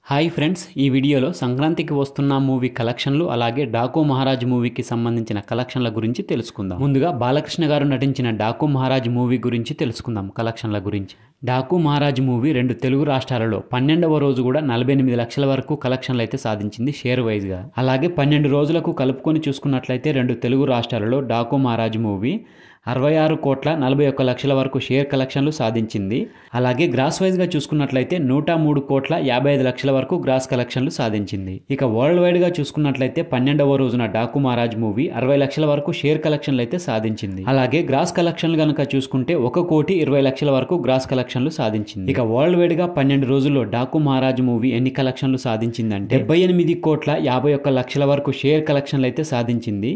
Hi friends, ఈ వీడియోలో సంక్రాంతికి వస్తున్న మూవీ కలెక్షన్లు అలాగే డాకు మహారాజ్ మూవీకి సంబంధించిన కలెక్షన్ల గురించి తెలుసుకుందాం. ముందుగా బాలకృష్ణ గారు నటించిన డాకు మహారాజ్ మూవీ గురించి తెలుసుకుందాం. కలెక్షన్ల గురించి డాకు మహారాజ్ మూవీ 2 తెలుగు రాష్ట్రాలలో 12వ రోజు కూడా 48 లక్షల వరకు కలెక్షన్లు అయితే సాధించింది షేర్ వైజ్గా. అలాగే 12 రోజులకు కలుపుకొని చూసుకున్నట్లయితే 2 తెలుగు రాష్ట్రాలలో డాకు మహారాజ్ మూవీ 66,41,00,000 వరకు షేర్ కలెక్షన్లు సాధించింది. అలాగే గ్రాస్ వైజ్గా చూసుకున్నట్లయితే 103,55,00,000 వరకు గ్రాస్ కలెక్షన్లు సాధించింది. ఇక వరల్డ్ వైడ్గా చూసుకున్నట్లయితే 12వ రోజున డాకు మహారాజ్ మూవీ 60 లక్షల వరకు షేర్ కలెక్షన్లు అయితే సాధించింది. అలాగే గ్రాస్ కలెక్షన్లు కనుక చూసుకుంటే 1,20,00,000 వరకు గ్రాస్ కలెక్షన్లు సాధించింది. ఇక వరల్డ్ వైడ్గా 12 రోజుల్లో డాకు మహారాజ్ మూవీ ఎన్ని కలెక్షన్లు సాధించిందంటే 78,51,00,000 వరకు షేర్ కలెక్షన్లు అయితే సాధించింది.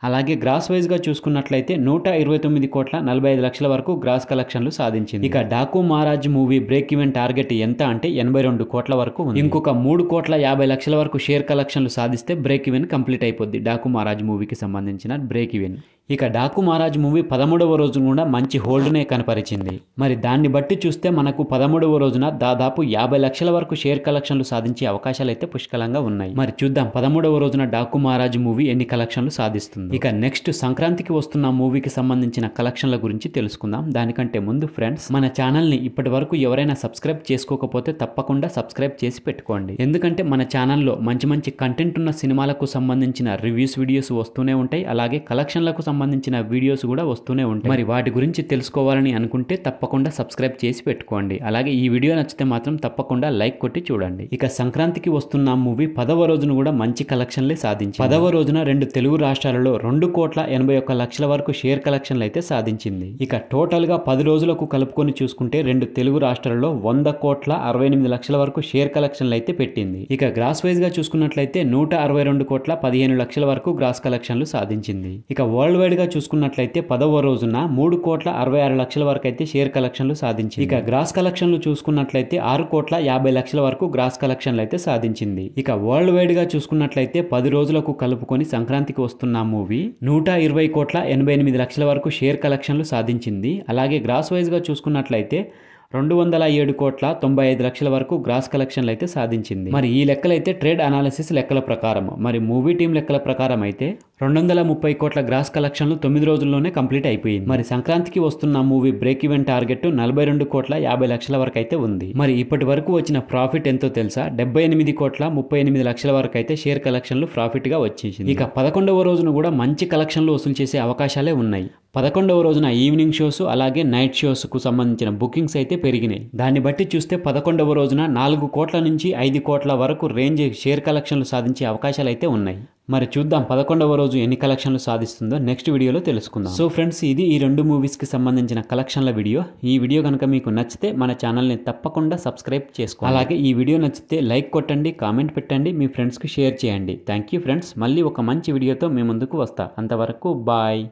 అలాగే గ్రాస్ వైజ్గా చూసుకున్నట్లయితే 129,45,00,000 వరకు గ్రాస్ కలెక్షన్లు సాధించింది. ఇక Daaku Maharaj movie break even target ఎంత అంటే 82 కోట్ల వరకు ఉంది. ఇంకొక 3,50,00,000 వరకు షేర్ కలెక్షన్లు సాధిస్తే బ్రేక్ ఈవెన్ కంప్లీట్ అయిపోద్ది డాకు మహారాజ్ మూవీకి సంబంధించిన బ్రేక్ ఈవెన్. ఇక డాకు మహారాజ్ మూవీ 13వ రోజు కూడా మంచి హోల్డ్నే కనపరిచింది. మరి దాన్ని బట్టి చూస్తే మనకు 13వ రోజున దాదాపు 50 లక్షల వరకు షేర్ కలెక్షన్లు సాధించే అవకాశాలు అయితే పుష్కలంగా ఉన్నాయి. మరి చూద్దాం 13వ రోజున డాకు మహారాజ్ మూవీ ఎన్ని కలెక్షన్లు సాధిస్తుంది. ఇక నెక్స్ట్ సంక్రాంతికి వస్తున్న మూవీకి సంబంధించిన కలెక్షన్ల గురించి తెలుసుకుందాం. దానికంటే ముందు ఫ్రెండ్స్, మన ఛానల్ని ఇప్పటి వరకు ఎవరైనా సబ్స్క్రైబ్ చేసుకోకపోతే తప్పకుండా సబ్స్క్రైబ్ చేసి పెట్టుకోండి. ఎందుకంటే మన ఛానల్లో మంచి మంచి కంటెంట్ ఉన్న సినిమాలకు సంబంధించిన రివ్యూస్ వీడియోస్ వస్తూనే ఉంటాయి. అలాగే కలెక్షన్లకు సంబంధించిన వీడియోస్ కూడా వస్తూనే ఉంటాయి. మరి వాటి గురించి తెలుసుకోవాలని అనుకుంటే తప్పకుండా సబ్స్క్రైబ్ చేసి పెట్టుకోండి. అలాగే ఈ వీడియో నచ్చితే మాత్రం తప్పకుండా లైక్ కొట్టి చూడండి. ఇక సంక్రాంతికి వస్తున్న మూవీ 10వ రోజున కూడా మంచి కలెక్షన్లే సాధించింది. 10వ రోజున 2 తెలుగు రాష్ట్రాలలో 2,81,00,000 వరకు షేర్ కలెక్షన్లు అయితే సాధించింది. ఇక టోటల్ గా 10 రోజులకు కలుపుకొని చూసుకుంటే 2 తెలుగు రాష్ట్రాలలో 100,68,00,000 వరకు షేర్ కలెక్షన్లు అయితే పెట్టింది. ఇక గ్రాస్ వైజ్ గా చూసుకున్నట్లయితే 162,15,00,000 వరకు గ్రాస్ కలెక్షన్లు సాధించింది. ఇక వరల్డ్ వైడ్ గా చూసుకున్నట్లయితే 10వ రోజున 3,66,00,000 వరకు అయితే షేర్ కలెక్షన్లు సాధించింది. ఇక గ్రాస్ కలెక్షన్లు చూసుకున్నట్లయితే 6,50,00,000 వరకు గ్రాస్ కలెక్షన్లు అయితే సాధించింది. ఇక వరల్డ్ వైడ్ గా చూసుకున్నట్లయితే 10 రోజులకు కలుపుకొని సంక్రాంతికి వస్తున్న మూవీ 120,88,00,000 వరకు షేర్ కలెక్షన్లు సాధించింది. అలాగే గ్రాస్ వైజ్ గా చూసుకున్నట్లయితే 207,95,00,000 వరకు గ్రాస్ కలెక్షన్లు అయితే సాధించింది. మరి ఈ లెక్కలైతే ట్రేడ్ అనాలిసిస్ లెక్కల ప్రకారం, మరి మూవీ టీం లెక్కల ప్రకారం అయితే 230 కోట్ల గ్రాస్ కలెక్షన్లు 9 రోజుల్లోనే కంప్లీట్ అయిపోయింది. మరి సంక్రాంతికి వస్తున్న మూవీ బ్రేక్ ఈవెన్ టార్గెట్ 42,50,00,000 వరకు అయితే ఉంది. మరి ఇప్పటి వరకు వచ్చిన ప్రాఫిట్ ఎంతో తెలుసా? 78,38,00,000 వరకు అయితే షేర్ కలెక్షన్లు ప్రాఫిట్ గా వచ్చేసింది. ఇక 11వ రోజున కూడా మంచి కలెక్షన్లు వసూలు చేసే అవకాశాలే ఉన్నాయి. 11వ రోజున ఈవినింగ్ షోస్ అలాగే నైట్ షోస్ కు సంబంధించిన బుకింగ్స్ అయితే పెరిగినాయి. దాన్ని బట్టి చూస్తే 11వ రోజున 4 కోట్ల నుంచి 5 కోట్ల వరకు రేంజ్ షేర్ కలెక్షన్లు సాధించే అవకాశాలు అయితే ఉన్నాయి. మరి చూద్దాం 11వ రోజు ఎన్ని కలెక్షన్లు సాధిస్తుందో నెక్స్ట్ వీడియోలో తెలుసుకుందాం. సో ఫ్రెండ్స్, ఇది ఈ 2 మూవీస్ కి సంబంధించిన కలెక్షన్ల వీడియో. ఈ వీడియో కనుక మీకు నచ్చితే మన ఛానల్ని తప్పకుండా సబ్స్క్రైబ్ చేసుకోండి. అలాగే ఈ వీడియో నచ్చితే లైక్ కొట్టండి, కామెంట్ పెట్టండి, మీ ఫ్రెండ్స్కి షేర్ చేయండి. Thank you friends. మళ్ళీ ఒక మంచి వీడియోతో మీ ముందుకు వస్తా. అంతవరకు బాయ్.